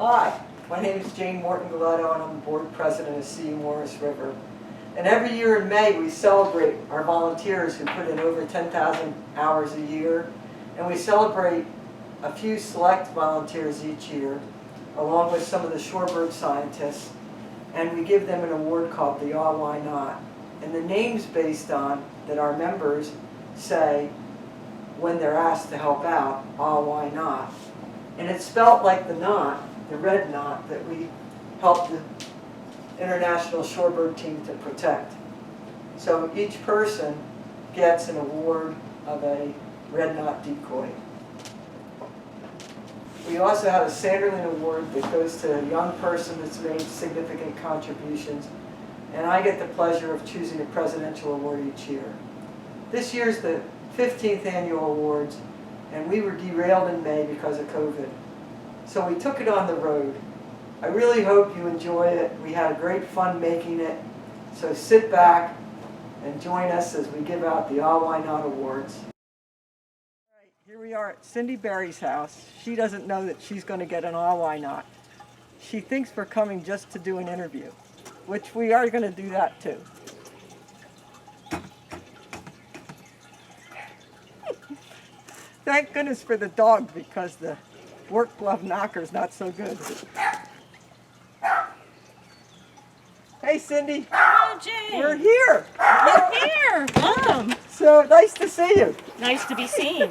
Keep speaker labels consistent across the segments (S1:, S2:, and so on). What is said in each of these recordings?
S1: Hi, my name is Jane Morton Galetto and I'm the board president of CU Morris River. And every year in May we celebrate our volunteers who put in over 10,000 hours a year. And we celebrate a few select volunteers each year, along with some of the shorebird scientists. And we give them an award called the Ah Why Not. And the name's based on that our members say when they're asked to help out, ah, why not? And it's spelt like the knot, the red knot that we help the International Shorebird Team to protect. So each person gets an award of a red knot decoy. We also have a Sanderling Award that goes to a young person that's made significant contributions, and I get the pleasure of choosing a presidential award each year. This year's the 15th annual awards, and we were derailed in May because of COVID. So we took it on the road. I really hope you enjoy it. We had a great fun making it. So sit back and join us as we give out the Ah Why Not Awards. All right, here we are at Cindy Berry's house. She doesn't know that she's going to get an Ah Why Not. She thinks we're coming just to do an interview, which we are going to do that too. Thank goodness for the dog, because the work glove knocker's not so good. Hey, Cindy.
S2: Oh, Jane.
S1: We're here.
S2: You're here. Welcome.
S1: So nice to see you.
S2: Nice to be seen.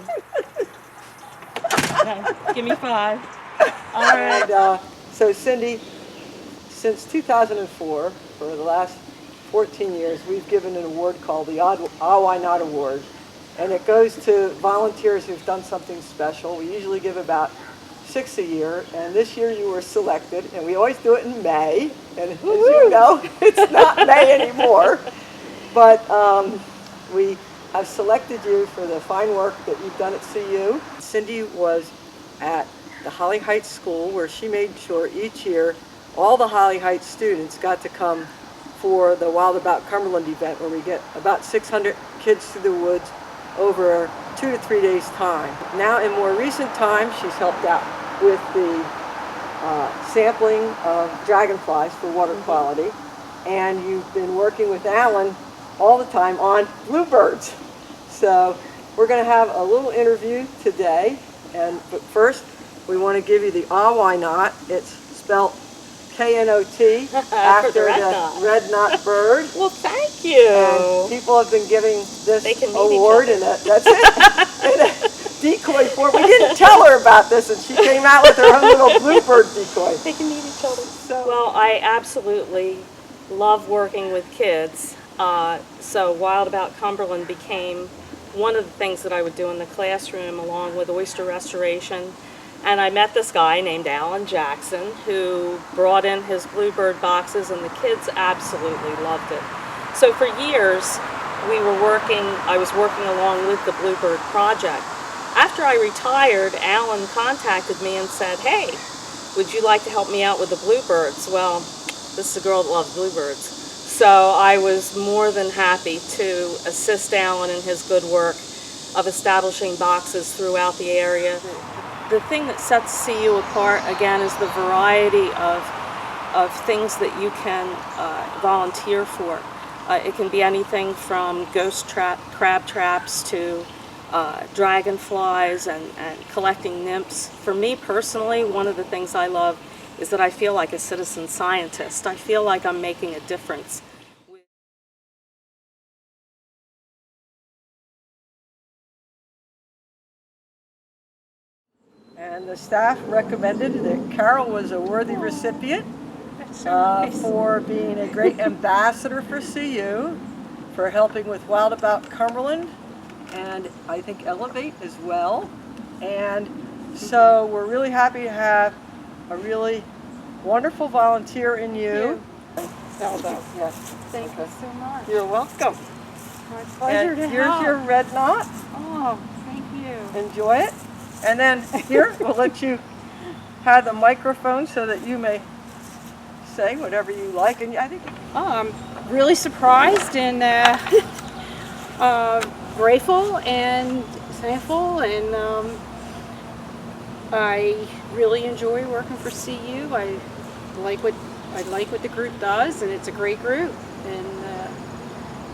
S2: Okay, give me 5. All right.
S1: And so Cindy, since 2004, for the last 14 years, we've given an award called the Ah Why Not Award. And it goes to volunteers who've done something special. We usually give about 6 a year, and this year you were selected, and we always do it in May. And as you know, it's not May anymore. But we have selected you for the fine work that you've done at CU. Cindy was at the Holly Heights School, where she made sure each year all the Holly Heights students got to come for the Wild About Cumberland event, where we get about 600 kids through the woods over 2 to 3 days time. Now in more recent times, she's helped out with the sampling of dragonflies for water quality, and you've been working with Alan all the time on bluebirds. So we're going to have a little interview today, but first we want to give you the Ah Why Not. It's spelled K-N-O-T after the red knot bird.
S2: Well, thank you.
S1: And people have been giving this award, and that's it. In a decoy form. We didn't tell her about this, and she came out with her own little bluebird decoy.
S2: They can meet each other. Well, I absolutely love working with kids. So Wild About Cumberland became one of the things that I would do in the classroom, along with oyster restoration. And I met this guy named Alan Jackson, who brought in his bluebird boxes, and the kids absolutely loved it. So for years, I was working along with the Bluebird Project. After I retired, Alan contacted me and said, hey, would you like to help me out with the bluebirds? Well, this is a girl that loves bluebirds. So I was more than happy to assist Alan in his good work of establishing boxes throughout the area. The thing that sets CU apart, again, is the variety of things that you can volunteer for. It can be anything from ghost crab traps to dragonflies and collecting nymphs. For me personally, one of the things I love is that I feel like a citizen scientist. I feel like I'm making a difference.
S1: And the staff recommended that Carol was a worthy recipient for being a great ambassador for CU, for helping with Wild About Cumberland, and I think Elevate as well. And so we're really happy to have a really wonderful volunteer in you. Yes.
S3: Thank you so much.
S1: You're welcome.
S3: My pleasure to help.
S1: Here's your red knot.
S3: Oh, thank you.
S1: Enjoy it. And then here, we'll let you have the microphone so that you may say whatever you like. And I think
S3: I'm really surprised and grateful and thankful, and I really enjoy working for CU. I like what the group does, and it's a great group. And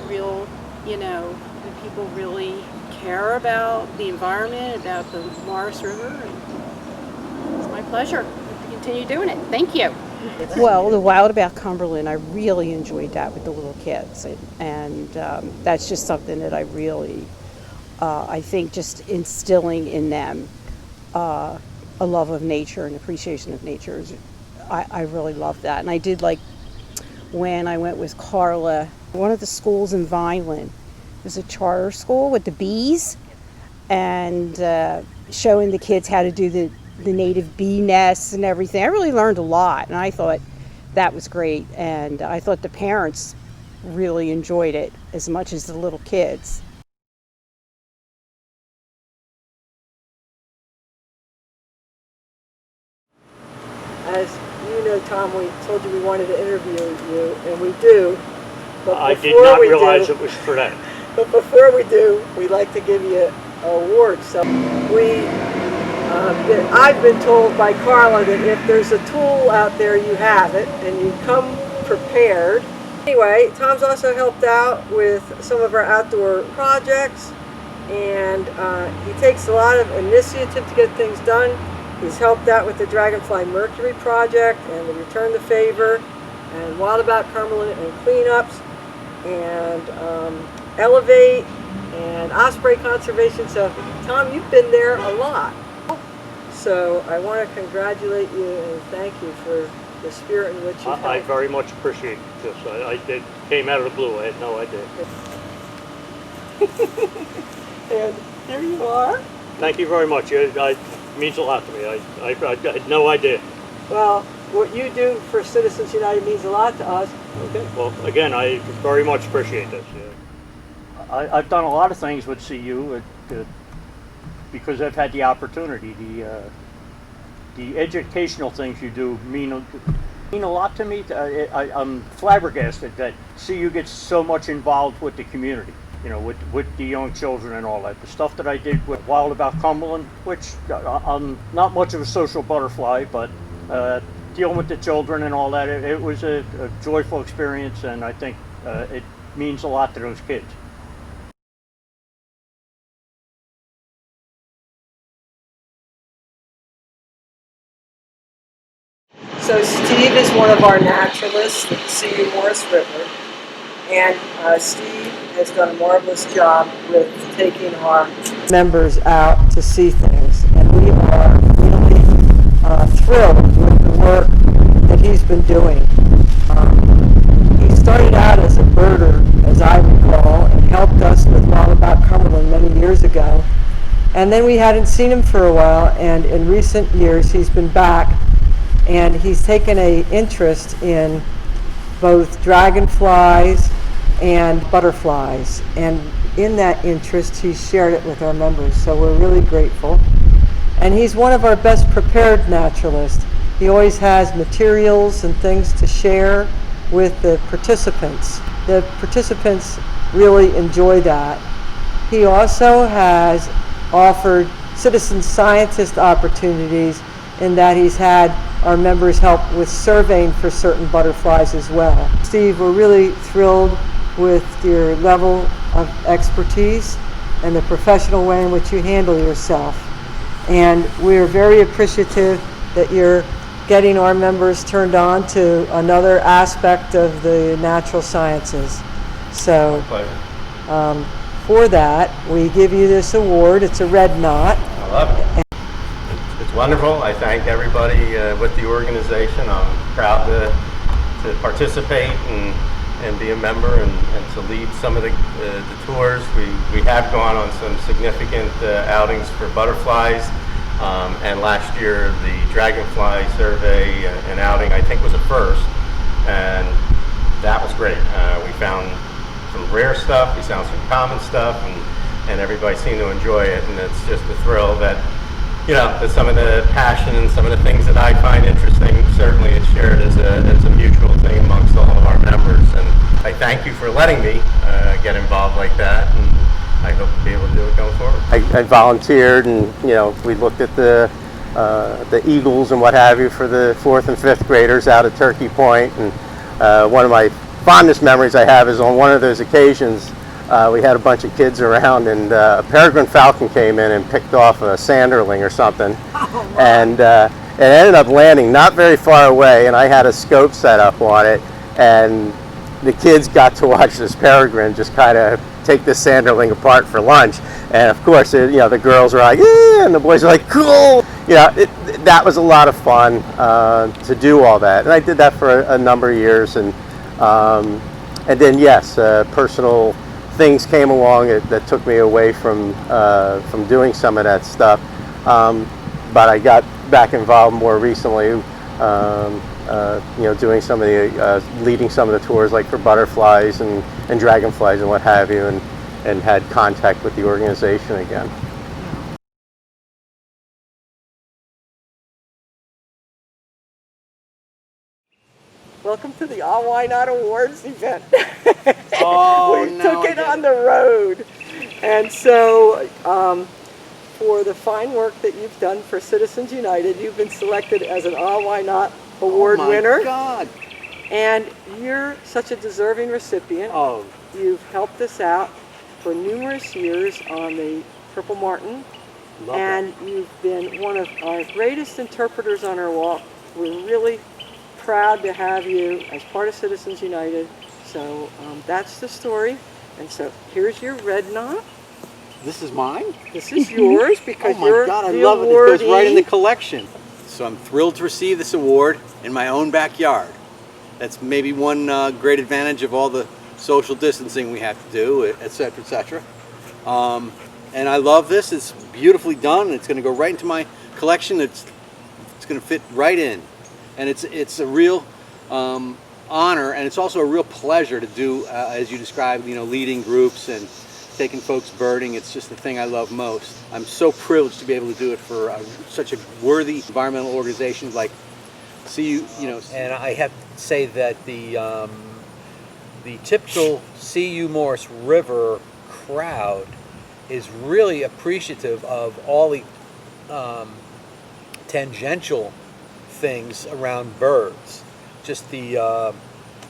S3: real, the people really care about the environment, about the Morris River. And it's my pleasure to continue doing it. Thank you.
S4: Well, the Wild About Cumberland, I really enjoyed that with the little kids, and that's just something that I really, I think, just instilling in them a love of nature and appreciation of nature. I really love that, and I did like when I went with Carla. One of the schools in Vineland was a charter school with the bees, and showing the kids how to do the native bee nests and everything. I really learned a lot, and I thought that was great, and I thought the parents really enjoyed it as much as the little kids.
S1: As you know, Tom, we told you we wanted to interview you, and we do. But
S5: I did not realize it was for that.
S1: But before we do, we'd like to give you an award. So I've been told by Carla that if there's a tool out there, you have it, and you come prepared. Anyway, Tom's also helped out with some of our outdoor projects, and he takes a lot of initiative to get things done. He's helped out with the Dragonfly Mercury project and the Return the Favor and Wild About Cumberland and cleanups and Elevate and Osprey Conservation. So, Tom, you've been there a lot. So I want to congratulate you and thank you for the spirit in which you've
S5: I very much appreciate this. It came out of the blue. I had no idea.
S1: And here you are.
S5: Thank you very much. It means a lot to me. I had no idea.
S1: Well, what you do for Citizens United means a lot to us.
S5: Okay. Well, again, I very much appreciate this. I've done a lot of things with CU because I've had the opportunity. The educational things you do mean a lot to me. I'm flabbergasted that CU gets so much involved with the community. With the young children and all that. The stuff that I did with Wild About Cumberland, which I'm not much of a social butterfly, but dealing with the children and all that, it was a joyful experience, and I think it means a lot to those kids.
S1: So Steve is one of our naturalists at CU Morris River, and Steve has done a marvelous job with taking our members out to see things, and we are really thrilled with the work that he's been doing. He started out as a birder, as I recall, and helped us with Wild About Cumberland many years ago, and then we hadn't seen him for a while, and in recent years he's been back, and he's taken an interest in both dragonflies and butterflies, and in that interest he's shared it with our members, so we're really grateful. And he's one of our best prepared naturalists. He always has materials and things to share with the participants. The participants really enjoy that. He also has offered citizen scientist opportunities in that he's had our members help with surveying for certain butterflies as well. Steve, we're really thrilled with your level of expertise and the professional way in which you handle yourself. And we're very appreciative that you're getting our members turned on to another aspect of the natural sciences. So for that, we give you this award. It's a red knot.
S6: I love it. It's wonderful. I thank everybody with the organization. I'm proud to participate and be a member and to lead some of the tours. We have gone on some significant outings for butterflies, and last year the dragonfly survey and outing I think was a first, and that was great. We found some rare stuff, we found some common stuff, and everybody seemed to enjoy it, and it's just a thrill that that some of the passion and some of the things that I find interesting, certainly it's shared as a mutual thing amongst all of our members. And I thank you for letting me get involved like that, and I hope to be able to do it going forward. I volunteered, and we looked at the the Eagles and what have you for the 4th and 5th graders out at Turkey Point. And one of my fondest memories I have is on one of those occasions we had a bunch of kids around, and a peregrine falcon came in and picked off a sanderling or something. And it ended up landing not very far away, and I had a scope set up on it, and the kids got to watch this peregrine just kind of take this sanderling apart for lunch. And of course, the girls were like, yeah, and the boys were like, cool. That was a lot of fun to do all that, and I did that for a number of years. And then yes, personal things came along that took me away from doing some of that stuff. But I got back involved more recently, doing some of the leading some of the tours, like for butterflies and dragonflies and what have you, and had contact with the organization again.
S1: Welcome to the All Why Not Awards event.
S7: Oh,
S1: We took it on the road. And so for the fine work that you've done for Citizens United, you've been selected as an All Why Not Award winner.
S7: Oh my God.
S1: And you're such a deserving recipient.
S7: Oh,
S1: You've helped us out for numerous years on the Purple Martin.
S7: love
S1: And you've been one of our greatest interpreters on our walk. We're really proud to have you as part of Citizens United. So that's the story. And so here's your red knot.
S7: that. This is mine?
S1: This is yours because
S7: Oh my
S1: you're
S7: God, I
S1: the
S7: love it. It goes right in the
S1: awardee.
S7: collection. So I'm thrilled to receive this award in my own backyard. That's maybe one great advantage of all the social distancing we have to do, et cetera, et cetera. And I love this. It's beautifully done. It's going to go right into my collection. It's going to fit right in. And it's a real honor, and it's also a real pleasure to do, as you described, leading groups and taking folks birding. It's just the thing I love most. I'm so privileged to be able to do it for such a worthy environmental organization like CU.
S8: And I have to say that the typical CU Morris River crowd is really appreciative of all the tangential things around birds, just the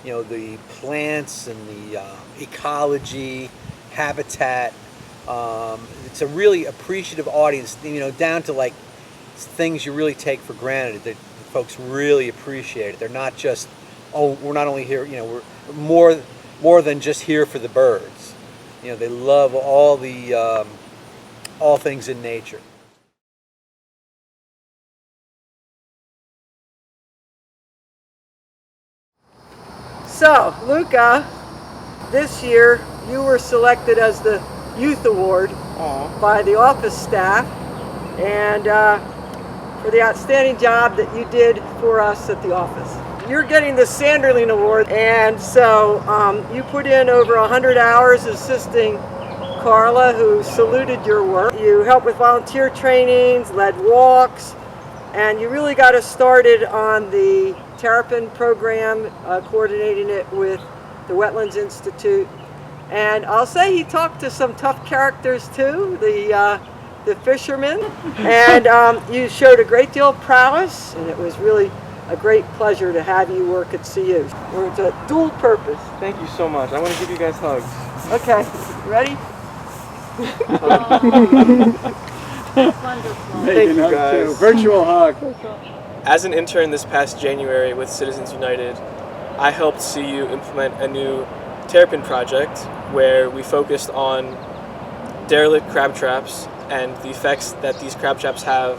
S8: the plants and the ecology, habitat. It's a really appreciative audience, down to like things you really take for granted that folks really appreciate it. They're not just, oh, we're not only here, we're more than just here for the birds. They love all the all things in nature.
S1: So, Luca, this year you were selected as the Youth Award by the office staff, and for the outstanding job that you did for us at the office. You're getting the Sanderling Award, and so you put in over 100 hours assisting Carla, who saluted your work. You helped with volunteer trainings, led walks, and you really got us started on the Terrapin program, coordinating it with the Wetlands Institute. And I'll say he talked to some tough characters too, the fishermen. And you showed a great deal of prowess, and it was really a great pleasure to have you work at CU. It's a dual purpose.
S9: Thank you so much. I want to give you guys hugs.
S1: Okay, ready?
S9: Thank you guys.
S10: Virtual hug.
S9: As an intern this past January with Citizens United, I helped CU implement a new terrapin project where we focused on derelict crab traps and the effects that these crab traps have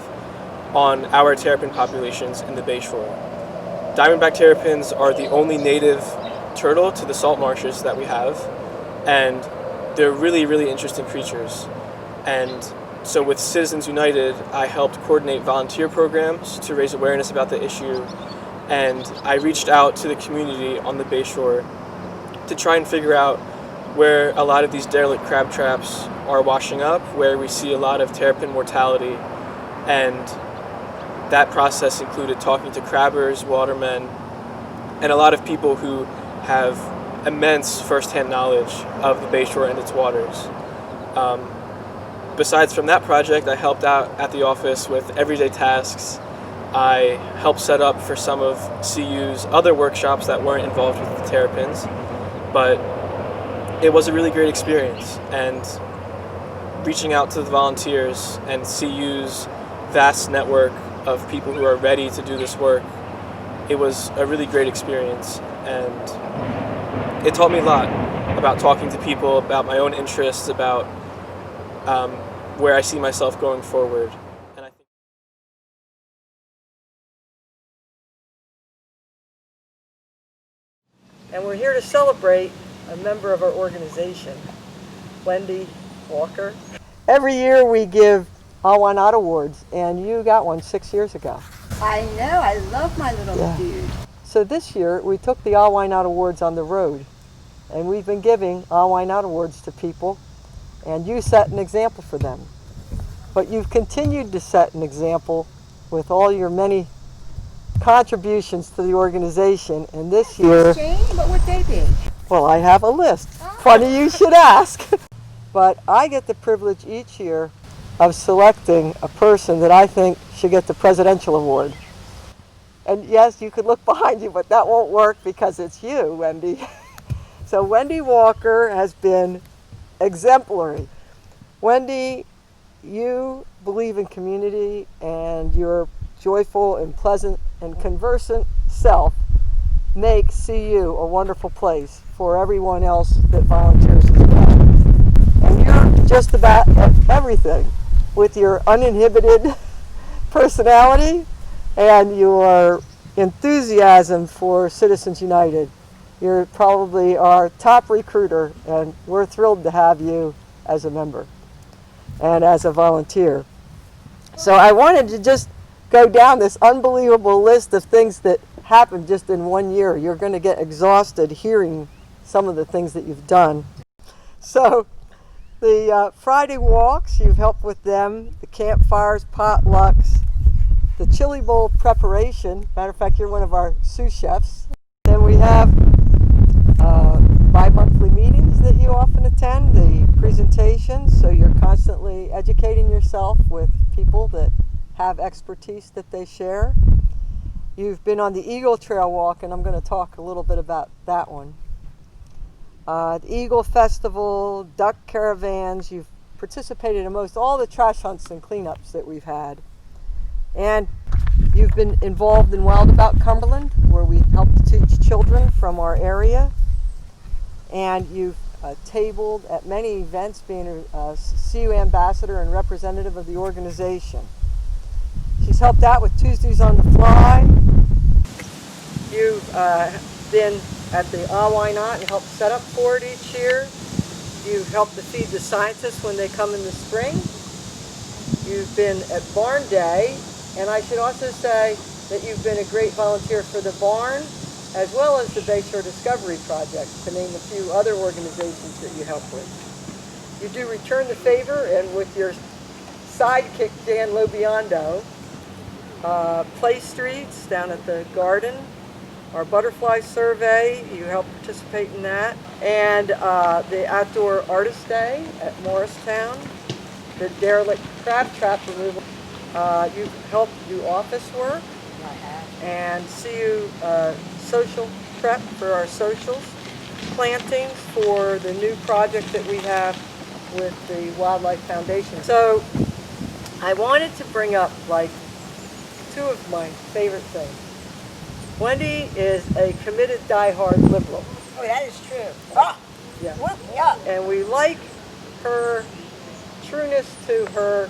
S9: on our terrapin populations in the Bayshore. Diamondback terrapins are the only native turtle to the salt marshes that we have, and they're really, really interesting creatures. And so with Citizens United, I helped coordinate volunteer programs to raise awareness about the issue, and I reached out to the community on the Bayshore to try and figure out where a lot of these derelict crab traps are washing up, where we see a lot of terrapin mortality, and that process included talking to crabbers, watermen, and a lot of people who have immense first-hand knowledge of the Bayshore and its waters. besides from that project, I helped out at the office with everyday tasks. I helped set up for some of CU's other workshops that weren't involved with the Terrapins, but it was a really great experience. And reaching out to the volunteers and CU's vast network of people who are ready to do this work, it was a really great experience. And it taught me a lot about talking to people, about my own interests, about where I see myself going forward. And I think
S1: And we're here to celebrate a member of our organization, Wendy Walker. Every year we give Awanat Awards, and you got one 6 years ago.
S10: I know, I love my little dude.
S1: So this year we took the Awanat Awards on the road, and we've been giving Awanat Awards to people, and you set an example for them. But you've continued to set an example with all your many contributions to the organization, and this year,
S10: Jane, what would they be?
S1: well, I have a list. Funny you should ask. But I get the privilege each year of selecting a person that I think should get the Presidential Award. And yes, you could look behind you, but that won't work because it's you, Wendy. So Wendy Walker has been exemplary. Wendy, you believe in community, and your joyful and pleasant and conversant self makes CU a wonderful place for everyone else that volunteers as well. And you're just about everything with your uninhibited personality and your enthusiasm for Citizens United. You're probably our top recruiter, and we're thrilled to have you as a member and as a volunteer. So I wanted to just go down this unbelievable list of things that happened just in 1 year. You're going to get exhausted hearing some of the things that you've done. So the Friday walks, you've helped with them, the campfires, potlucks, the chili bowl preparation. Matter of fact, you're one of our sous chefs. Then we have bi-monthly meetings that you often attend, the presentations, so you're constantly educating yourself with people that have expertise that they share. You've been on the Eagle Trail Walk, and I'm going to talk a little bit about that one. The Eagle Festival, duck caravans, you've participated in most all the trash hunts and cleanups that we've had. And you've been involved in Wild About Cumberland, where we help to teach children from our area. And you've tabled at many events, being a CU ambassador and representative of the organization. She's helped out with Tuesdays on the Fly. You've been at the Awanat and helped set up for it each year. You've helped to feed the scientists when they come in the spring. You've been at Barn Day, and I should also say that you've been a great volunteer for the barn, as well as the Bayshore Discovery Project, to name a few other organizations that you help with. You do return the favor, and with your sidekick, Dan Lobiondo, Play Streets down at the garden, our butterfly survey, you help participate in that, and the Outdoor Artist Day at Morristown, the derelict crab trap removal. You've helped do office work, and CU social prep for our socials, plantings for the new project that we have with the Wildlife Foundation. So I wanted to bring up like two of my favorite things. Wendy is a committed die-hard liberal.
S10: Oh, that is true. Ah,
S1: Yeah.
S10: whoop me up.
S1: And we like her trueness to her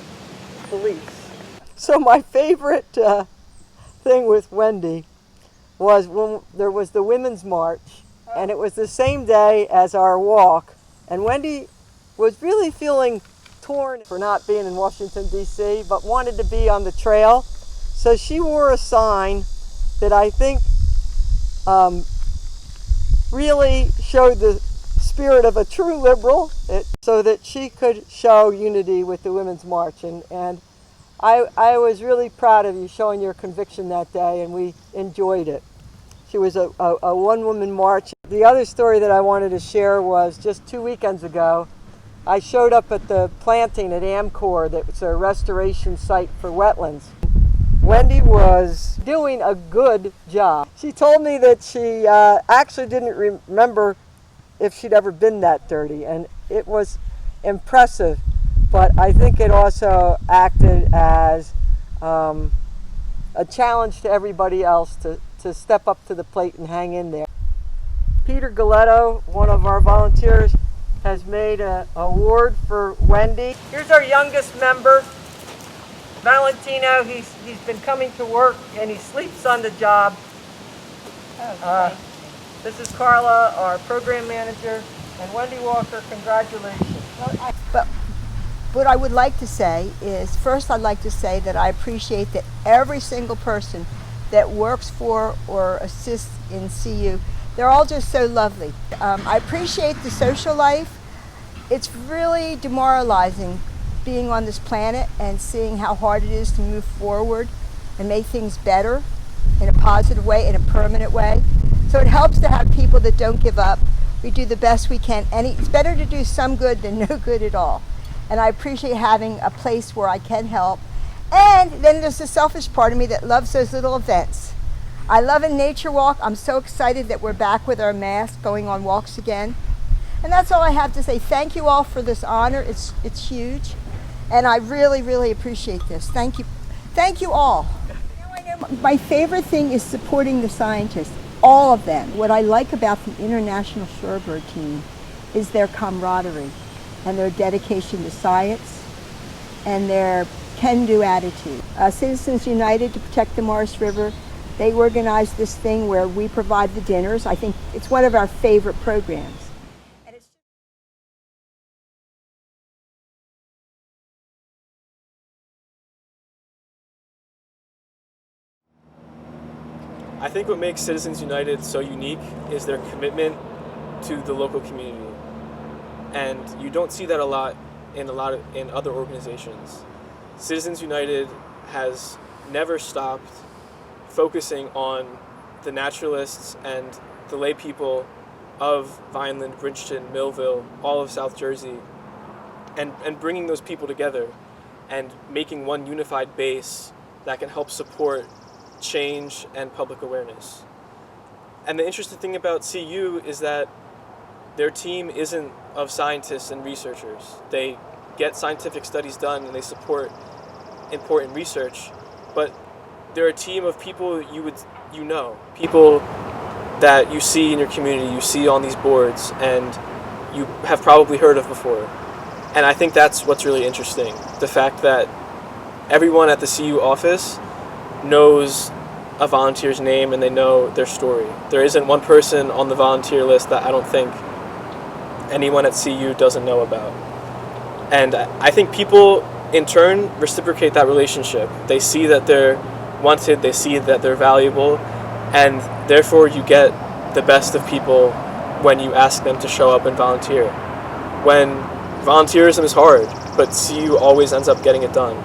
S1: beliefs. So my favorite thing with Wendy was when there was the Women's March, and it was the same day as our walk, and Wendy was really feeling torn for not being in Washington, D.C., but wanted to be on the trail. So she wore a sign that I think really showed the spirit of a true liberal, so that she could show unity with the Women's March. And I was really proud of you showing your conviction that day, and we enjoyed it. She was a one-woman march. The other story that I wanted to share was just 2 weekends ago, I showed up at the planting at Amcor, that's a restoration site for wetlands. Wendy was doing a good job. She told me that she actually didn't remember if she'd ever been that dirty, and it was impressive, but I think it also acted as a challenge to everybody else to step up to the plate and hang in there. Peter Galetto, one of our volunteers, has made an award for Wendy. Here's our youngest member, Valentino. He's been coming to work and he sleeps on the job. This is Carla, our program manager, and Wendy Walker, congratulations.
S10: But what I would like to say is, first I'd like to say that I appreciate that every single person that works for or assists in CU, they're all just so lovely. I appreciate the social life. It's really demoralizing being on this planet and seeing how hard it is to move forward and make things better in a positive way, in a permanent way. So it helps to have people that don't give up. We do the best we can, and it's better to do some good than no good at all. And I appreciate having a place where I can help. And then there's the selfish part of me that loves those little events. I love a nature walk. I'm so excited that we're back with our masks, going on walks again. And that's all I have to say. Thank you all for this honor. It's huge. And I really, really appreciate this. Thank you. Thank you all. My favorite thing is supporting the scientists, all of them. What I like about the International Shorebird team is their camaraderie and their dedication to science and their can-do attitude. Citizens United to Protect the Morris River, they organized this thing where we provide the dinners. I think it's one of our favorite programs.
S9: I think what makes Citizens United so unique is their commitment to the local community. And you don't see that a lot in other organizations. Citizens United has never stopped focusing on the naturalists and the lay people of Vineland, Bridgeton, Millville, all of South Jersey, and bringing those people together and making one unified base that can help support change and public awareness. And the interesting thing about CU is that their team isn't of scientists and researchers. They get scientific studies done and they support important research, but they're a team of people you know, people that you see in your community, you see on these boards, and you have probably heard of before. And I think that's what's really interesting, the fact that everyone at the CU office knows a volunteer's name and they know their story. There isn't one person on the volunteer list that I don't think anyone at CU doesn't know about. And I think people in turn reciprocate that relationship. They see that they're wanted, they see that they're valuable, and therefore you get the best of people when you ask them to show up and volunteer. When volunteerism is hard, but CU always ends up getting it done.